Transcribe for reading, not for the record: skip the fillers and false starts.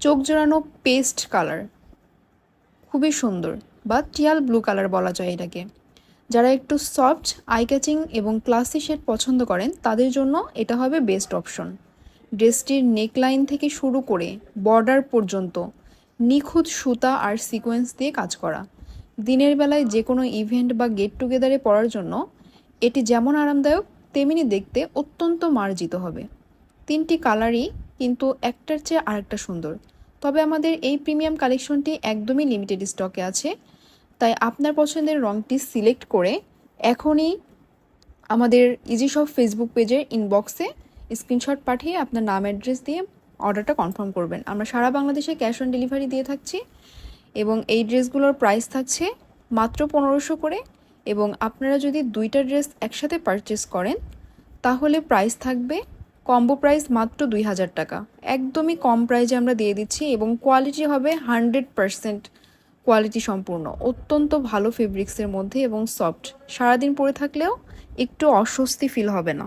চোখ জোড়ানো paste colour, খুবই সুন্দর, বা টিয়াল ব্লু কালার বলা যায় এটাকে। যারা একটু সফট, আই ক্যাচিং এবং ক্লাসি শেড পছন্দ করেন তাদের জন্য এটা হবে বেস্ট অপশন। ড্রেসটির নেকলাইন থেকে শুরু করে বর্ডার পর্যন্ত নিখুঁত সুতা আর সিকোয়েন্স দিয়ে কাজ করা। দিনের বেলায় যে কোনো ইভেন্ট বা গেট টুগেদারে পরার জন্য এটি যেমন আরামদায়ক তেমনি দেখতে অত্যন্ত মার্জিত হবে। তিনটি কালারই কিন্তু একটার চেয়ে আরেকটা সুন্দর। তবে আমাদের এই প্রিমিয়াম কালেকশনটি একদমই লিমিটেড স্টকে আছে, তাই আপনার পছন্দের রঙটি সিলেক্ট করে এখনই আমাদের ইজি শপ ফেসবুক পেজের ইনবক্সে স্ক্রিনশট পাঠিয়ে আপনার নাম অ্যাড্রেস দিয়ে অর্ডারটা কনফার্ম করবেন। আমরা সারা বাংলাদেশে ক্যাশ অন ডেলিভারি দিয়ে থাকছি এবং এই ড্রেসগুলোর প্রাইস থাকছে মাত্র 1500 করে। এবং আপনারা যদি দুইটা ড্রেস একসাথে পারচেস করেন তাহলে প্রাইস থাকবে কম্বো প্রাইস মাত্র 2000 টাকা। একদমই কম প্রাইসে আমরা দিয়ে দিচ্ছি এবং কোয়ালিটি হবে 100% কোয়ালিটি সম্পূর্ণ, অত্যন্ত ভালো ফেব্রিক্সের মধ্যে এবং সফট। সারাদিন পরে থাকলেও একটু অস্বস্তি ফিল হবে না।